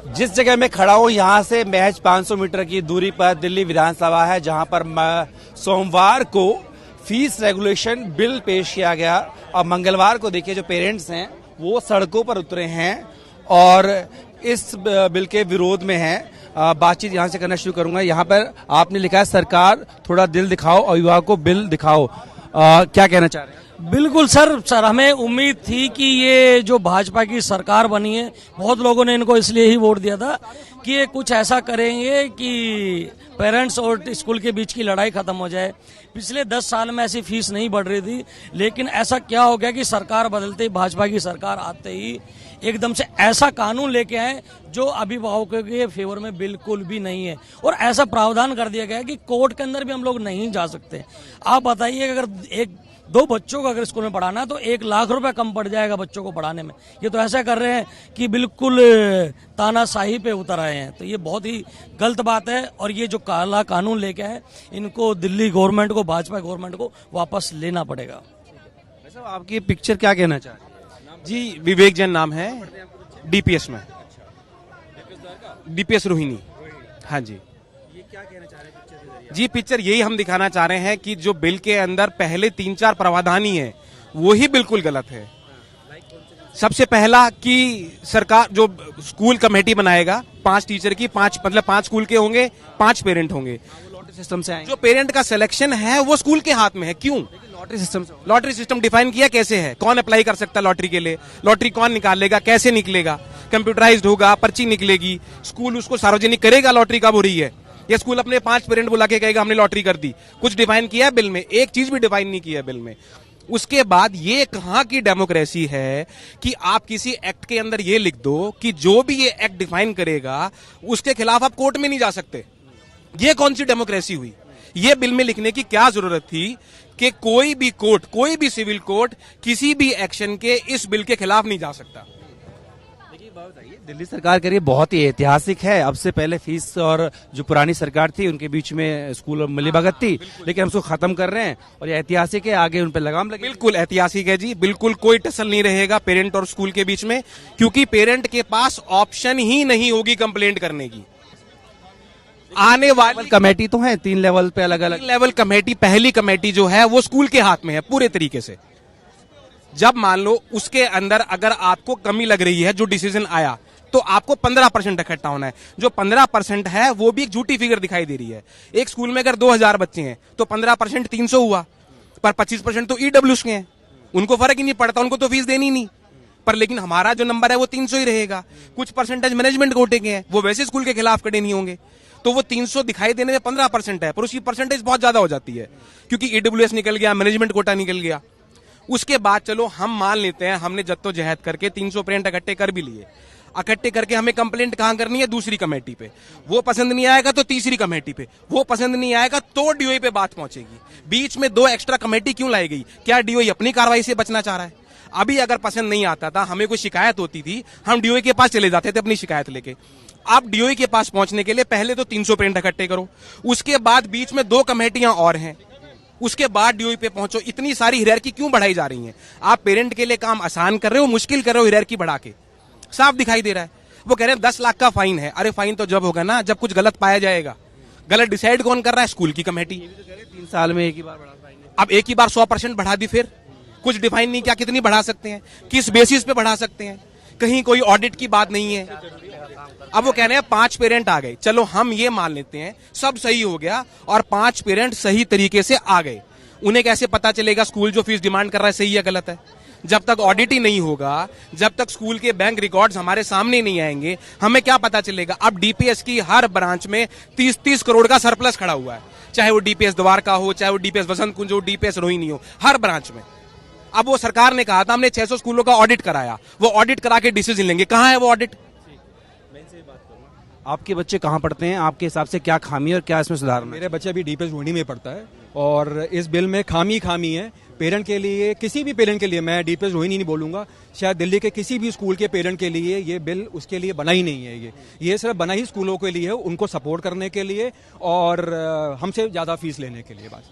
जिस जगह मैं खड़ा हूं यहां से महज 500 मीटर की दूरी पर दिल्ली विधानसभा है, जहां पर सोमवार को फीस रेगुलेशन बिल पेश किया गया और मंगलवार को देखिए जो पेरेंट्स हैं वो सड़कों पर उतरे हैं और इस बिल के विरोध में हैं। बातचीत यहां से करना शुरू करूंगा। यहां पर आपने लिखा है सरकार थोड़ा दिल दिखाओ, अभिभावक को बिल दिखाओ। क्या कहना चाह रहे हैं? बिल्कुल सर हमें उम्मीद थी कि ये जो भाजपा की सरकार बनी है, बहुत लोगों ने इनको इसलिए ही वोट दिया था कि ये कुछ ऐसा करेंगे कि पेरेंट्स और स्कूल के बीच की लड़ाई खत्म हो जाए। पिछले 10 साल में ऐसी फीस नहीं बढ़ रही थी, लेकिन ऐसा क्या हो गया कि सरकार बदलते ही, भाजपा की सरकार आते ही एकदम से ऐसा कानून लेके आए जो अभिभावकों के फेवर में बिल्कुल भी नहीं है, और ऐसा प्रावधान कर दिया गया है कि कोर्ट के अंदर भी हम लोग नहीं जा सकते। आप बताइए, अगर दो बच्चों को अगर स्कूल में पढ़ाना है तो 1 लाख रुपए कम पड़ जाएगा बच्चों को पढ़ाने में। ये तो ऐसा कर रहे हैं कि बिल्कुल तानाशाही पे उतर आए हैं। तो ये बहुत ही गलत बात है, और ये जो काला कानून लेके आए इनको दिल्ली गवर्नमेंट को, भाजपा गवर्नमेंट को वापस लेना पड़ेगा। वैसे आपकी पिक्चर क्या कहना चाह रहे हैं? जी, विवेक जैन नाम है, डीपीएस में, डीपीएस रोहिणी। हाँ जी। ये क्या कहना चाह रहे हैं पिक्चर के जरिए? जी, पिक्चर यही हम दिखाना चाह रहे हैं कि जो बिल के अंदर पहले 3-4 प्रावधान ही है वो ही बिल्कुल गलत है। सबसे पहला कि सरकार जो स्कूल कमेटी बनाएगा 5 टीचर की, 5 स्कूल के होंगे, 5 पेरेंट होंगे। लॉटरी सिस्टम से आएंगे। जो पेरेंट का सिलेक्शन है वो स्कूल के हाथ में है। क्यों? लॉटरी सिस्टम डिफाइन किया कैसे है? कौन अप्लाई कर सकता है लॉटरी के लिए? लॉटरी कौन निकालेगा? कैसे निकलेगा? कंप्यूटराइज्ड होगा, पर्ची निकलेगी, स्कूल उसको सार्वजनिक करेगा लॉटरी कब हो रही है, या स्कूल अपने 5 पेरेंट बुला के कहेगा हमने लॉटरी कर दी? कुछ डिफाइन किया है बिल में? एक चीज भी डिफाइन नहीं किया है बिल में। उसके बाद ये कहां की डेमोक्रेसी है कि आप किसी एक्ट के अंदर ये लिख दो कि जो भी ये एक्ट डिफाइन करेगा उसके खिलाफ आप कोर्ट में नहीं जा सकते? ये कौन सी डेमोक्रेसी हुई? ये बिल में लिखने की क्या जरूरत थी कि कोई भी कोर्ट, कोई भी सिविल कोर्ट किसी भी एक्शन के इस बिल के खिलाफ नहीं जा सकता? दिल्ली सरकार कह रही है बहुत ही ऐतिहासिक है। अब से पहले फीस और जो पुरानी सरकार थी उनके बीच में स्कूल मिलीभगत थी, लेकिन हम उसको खत्म कर रहे हैं और ये ऐतिहासिक है, आगे उन पर लगाम लगे। बिल्कुल ऐतिहासिक है जी, बिल्कुल कोई टसल नहीं रहेगा पेरेंट और स्कूल के बीच में, क्योंकि पेरेंट के पास ऑप्शन ही नहीं होगी कंप्लेंट करने की। आने वाली कमेटी तो है 3 लेवल पे अलग अलग लेवल कमेटी, पहली कमेटी जो है वो स्कूल के हाथ में है पूरे तरीके से। जब मान लो उसके अंदर अगर आपको कमी लग रही है, जो डिसीजन आया, तो आपको 15% इकट्ठा होना है। जो 15% है वो भी एक झूठी फिगर दिखाई दे रही है। एक स्कूल में अगर 2000 बच्चे हैं तो 15% 300 हुआ, पर 25% तो ईडब्ल्यूएस के हैं, उनको फर्क ही नहीं पड़ता, उनको तो फीस देनी नहीं। पर लेकिन हमारा जो नंबर है वो 300 ही रहेगा। कुछ परसेंटेज मैनेजमेंट कोटे के हैं, वो वैसे स्कूल के खिलाफ खड़े नहीं होंगे, तो वो 300 दिखाई देने में 15% है, पर उसकी परसेंटेज बहुत ज्यादा हो जाती है क्योंकि ईडब्ल्यूएस निकल गया, मैनेजमेंट कोटा निकल गया। उसके बाद चलो हम मान लेते हैं हमने जद्दोजहद करके 300 पेरेंट इकट्ठे कर भी लिए, इकट्ठे करके हमें कंप्लेंट कहां करनी है? दूसरी कमेटी पे। वो पसंद नहीं आएगा तो तीसरी कमेटी पे, वो पसंद नहीं आएगा तो डीओई पे बात पहुंचेगी। बीच में 2 एक्स्ट्रा कमेटी क्यों लाई गई? क्या डीओई अपनी कार्रवाई से बचना चाह रहा है? अभी अगर पसंद नहीं आता था, हमें कोई शिकायत होती थी, हम डीओई के पास चले जाते थे अपनी शिकायत लेके। आप डीओई के पास पहुंचने के लिए पहले तो 300 पेरेंट इकट्ठे करो, उसके बाद बीच में 2 कमेटियां और हैं, उसके बाद डीओई पे पहुंचो। इतनी सारी हियरार्की क्यों बढ़ाई जा रही है? आप पेरेंट के लिए काम आसान कर रहे हो, मुश्किल कर रहे हो हियरार्की बढ़ा के, साफ दिखाई दे रहा है। वो कह रहे हैं 10 लाख का फाइन है। अरे फाइन तो जब होगा ना जब कुछ गलत पाया जाएगा। गलत डिसाइड कौन कर रहा है? स्कूल की कमेटी। 3 साल में एक ही बार बढ़ा फाइन। अब एक ही बार 100% बढ़ा दी, फिर कुछ डिफाइन नहीं किया कितनी बढ़ा सकते हैं, किस बेसिस पे बढ़ा सकते हैं, कहीं कोई ऑडिट की बात नहीं है। अब वो कह रहे हैं 5 पेरेंट आ गए, चलो हम ये मान लेते हैं सब सही हो गया और 5 पेरेंट सही तरीके से आ गए। उन्हें कैसे पता चलेगा स्कूल जो फीस डिमांड कर रहा है सही या गलत है? जब तक ऑडिट ही नहीं होगा, जब तक स्कूल के बैंक रिकॉर्ड्स हमारे सामने नहीं आएंगे, हमें क्या पता चलेगा? अब डीपीएस की हर ब्रांच में 30-30 करोड़ का सरप्लस खड़ा हुआ है, चाहे वो डीपीएस द्वारका हो, चाहे वो डीपीएस वसंत कुंज हो, डीपीएस रोहिणी हो, हर ब्रांच में। अब वो सरकार ने कहा था हमने 600 स्कूलों का ऑडिट कराया, वो ऑडिट करा के डिसीजन लेंगे, कहां है वो ऑडिट? आपके बच्चे कहाँ पढ़ते हैं? आपके हिसाब से क्या खामी है और क्या इसमें सुधार? मेरे बच्चे अभी डीपीएस रोहिणी में पढ़ता है और इस बिल में खामी है पेरेंट के लिए, किसी भी पेरेंट के लिए। मैं डीपीएस रोहिणी नहीं बोलूंगा, शायद दिल्ली के किसी भी स्कूल के पेरेंट के लिए ये बिल उसके लिए बना ही नहीं है। ये सिर्फ बना ही स्कूलों के लिए है, उनको सपोर्ट करने के लिए और हमसे ज्यादा फीस लेने के लिए। बस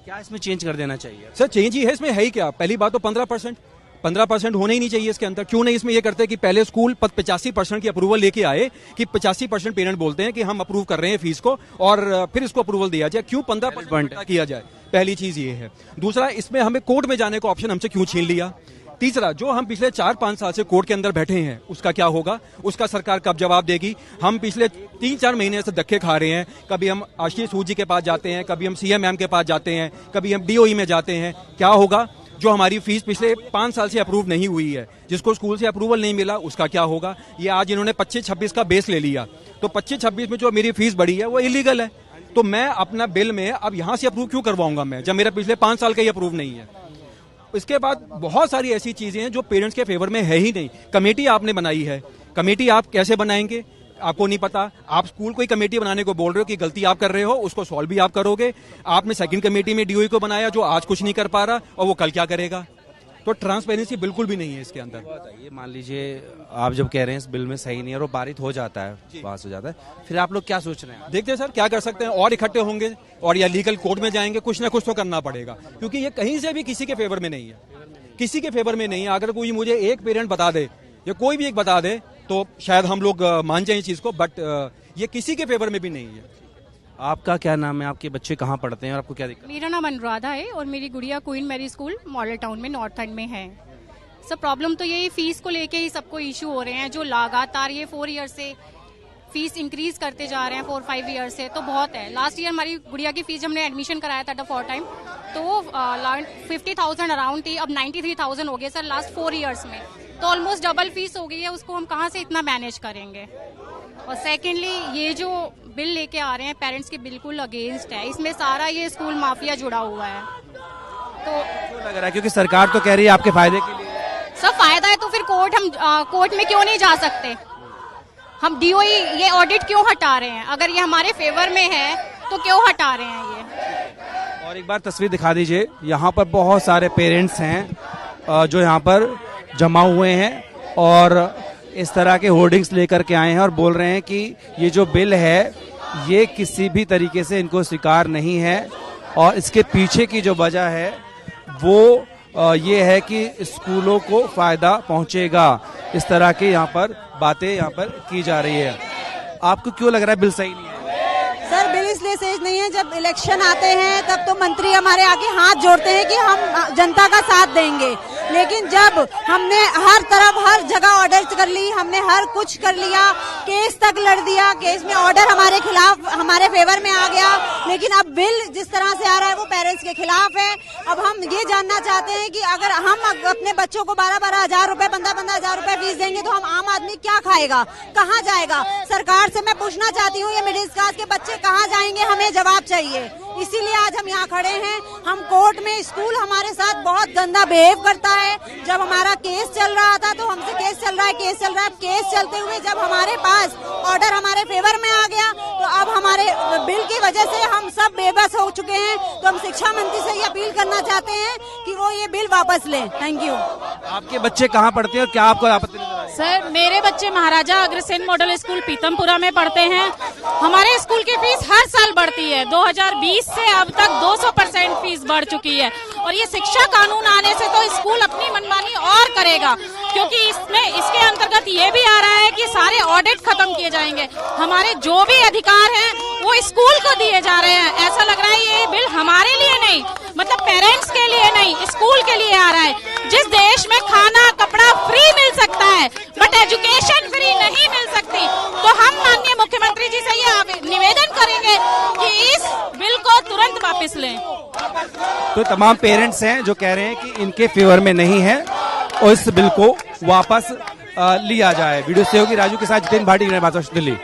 क्या इसमें चेंज कर देना चाहिए? सर चेंज ही है, इसमें है ही क्या? पहली बात तो 15%, 15% होना ही नहीं चाहिए इसके अंदर। क्यों नहीं इसमें ये करते कि पहले स्कूल 85% की अप्रूवल लेके आए, कि 85% पेरेंट बोलते हैं कि हम अप्रूव कर रहे हैं फीस को, और फिर इसको अप्रूवल दिया जाए। क्यों 15% किया जाए? पहली चीज ये है। दूसरा, इसमें हमें कोर्ट में जाने का ऑप्शन हमसे क्यों छीन लिया? तीसरा, जो हम पिछले 4-5 साल से कोर्ट के अंदर बैठे हैं, उसका क्या होगा? उसका सरकार कब जवाब देगी? हम पिछले 3-4 महीने से धक्के खा रहे हैं। कभी हम आशीष सूद जी के पास जाते हैं, कभी हम सीएम मैम के पास जाते हैं, कभी हम डीओई में जाते हैं। क्या होगा? जो हमारी फीस पिछले 5 साल से अप्रूव नहीं हुई है, जिसको स्कूल से अप्रूवल नहीं मिला, उसका क्या होगा? ये आज इन्होंने 25-26 का बेस ले लिया, तो 25-26 में जो मेरी फीस बढ़ी है वो इलीगल है। तो मैं अपना बिल में अब यहां से अप्रूव क्यों करवाऊंगा मैं, जब मेरा पिछले 5 साल का ही अप्रूव नहीं है? इसके बाद बहुत सारी ऐसी चीजें हैं जो पेरेंट्स के फेवर में है ही नहीं। कमेटी आपने बनाई है, कमेटी आप कैसे बनाएंगे आपको नहीं पता। आप स्कूल को ही कमेटी बनाने को बोल रहे हो कि गलती आप कर रहे हो, उसको सॉल्व भी आप करोगे। आपने सेकंड कमेटी में डीओई को बनाया जो आज कुछ नहीं कर पा रहा, और वो कल क्या करेगा? तो ट्रांसपेरेंसी बिल्कुल भी नहीं है इसके अंदर। ये मान लीजिए आप जब कह रहे हैं इस बिल में सही नहीं है और वो पारित हो जाता है, पास हो जाता है, फिर आप लोग क्या सोच रहे हैं? देखते हैं सर क्या कर सकते हैं, और इकट्ठे होंगे और या लीगल कोर्ट में जाएंगे, कुछ ना कुछ तो करना पड़ेगा, क्योंकि ये कहीं से भी किसी के फेवर में नहीं है, किसी के फेवर में नहीं है। अगर कोई मुझे एक पेरेंट बता दे या कोई भी एक बता दे तो शायद हम लोग मान जाए इस चीज को, बट ये किसी के फेवर में भी नहीं है। आपका क्या नाम है? आपके बच्चे कहाँ पढ़ते हैं और आपको क्या दिक्कत? मेरा नाम अनुराधा है और मेरी गुड़िया Queen Mary school Model Town में नॉर्थ एंड में है। सब प्रॉब्लम तो यही फीस को लेके ही सबको इशू हो रहे हैं, जो लगातार ये 4 ईयर से फीस इंक्रीज करते जा रहे हैं, 4-5 ईयर से, तो बहुत है। लास्ट ईयर हमारी गुड़िया की फीस हमने एडमिशन कराया था फॉर टाइम, तो 50,000 अराउंड थी, अब 93,000 हो गए सर लास्ट 4 ईयर्स में, तो ऑलमोस्ट डबल फीस हो गई है। उसको हम कहाँ से इतना मैनेज करेंगे? और सेकेंडली ये जो बिल लेके आ रहे हैं पेरेंट्स के बिल्कुल अगेंस्ट है, इसमें सारा ये स्कूल माफिया जुड़ा हुआ है। तो क्यों लग रहा है? क्योंकि सरकार तो कह रही है आपके फायदे के लिए। सब फायदा है तो फिर कोर्ट में क्यों नहीं जा सकते? हम डीओई ये ऑडिट क्यों हटा रहे हैं? अगर ये हमारे फेवर में है तो क्यों हटा रहे हैं ये? और एक बार तस्वीर दिखा दीजिए। यहाँ पर बहुत सारे पेरेंट्स हैं जो यहाँ पर जमा हुए हैं और इस तरह के होर्डिंग्स लेकर के आए हैं और बोल रहे हैं कि ये जो बिल है ये किसी भी तरीके से इनको स्वीकार नहीं है, और इसके पीछे की जो वजह है वो ये है कि स्कूलों को फायदा पहुंचेगा। इस तरह के यहाँ पर बातें यहाँ पर की जा रही है। आपको क्यों लग रहा है बिल सही नहीं है? सर बिल इसलिए सही नहीं है, जब इलेक्शन आते हैं तब तो मंत्री हमारे आगे हाथ जोड़ते हैं कि हम जनता का साथ देंगे, लेकिन जब हमने हर तरफ हर जगह ऑर्डर कर ली, हमने हर कुछ कर लिया, केस तक लड़ दिया, केस में ऑर्डर हमारे खिलाफ हमारे फेवर में आ गया, लेकिन अब बिल जिस तरह से आ रहा है वो पेरेंट्स के खिलाफ है। अब हम ये जानना चाहते हैं कि अगर हम अपने बच्चों को 12-12 हजार रुपए 15-15 हजार रुपए फीस देंगे तो हम आम आदमी क्या खाएगा, कहाँ जाएगा? सरकार से मैं पूछना चाहती हूँ ये मिडिल क्लास के बच्चे कहाँ जाएंगे? हमें जवाब चाहिए। इसीलिए आज हम यहाँ खड़े हैं। हम कोर्ट में स्कूल हमारे साथ बहुत गंदा बिहेव करता है। जब हमारा केस चल रहा था तो हमसे केस चल रहा है, केस चलते हुए जब हमारे पास ऑर्डर हमारे फेवर में आ गया तो अब हमारे बिल की वजह से हम सब बेबस हो चुके हैं। तो हम शिक्षा मंत्री से ये अपील करना चाहते हैं कि वो ये बिल वापस लें। Thank you. आपके बच्चे कहाँ पढ़ते हैं और क्या आपको आपत्ति नजर आई? सर मेरे बच्चे महाराजा अग्रसेन मॉडल स्कूल पीतमपुरा में पढ़ते हैं। हमारे स्कूल की फीस हर साल बढ़ती है, 2020 से अब तक 200% फीस बढ़ चुकी है, और ये शिक्षा कानून आने से तो स्कूल अपनी मनमानी और करेगा, क्योंकि इसके अंतर्गत ये भी आ रहा है कि सारे ऑडिट खत्म किए जाएंगे। हमारे जो भी अधिकार हैं वो स्कूल को दिए जा रहे हैं। ऐसा लग रहा है ये बिल हमारे लिए नहीं, मतलब पेरेंट्स के लिए नहीं, स्कूल के लिए आ रहा है। जिस देश में खाना कपड़ा फ्री मिल सकता है बट एजुकेशन फ्री नहीं मिल सकती, तो हम माननीय मुख्यमंत्री जी से ये निवेदन करेंगे कि इस बिल को तुरंत वापस लें। तो तमाम पेरेंट्स हैं जो कह रहे हैं कि इनके फेवर में नहीं है और इस बिल को वापस लिया जाए। वीडियो सहयोगी राजू के साथ जितेंद्र भाटी, दिल्ली।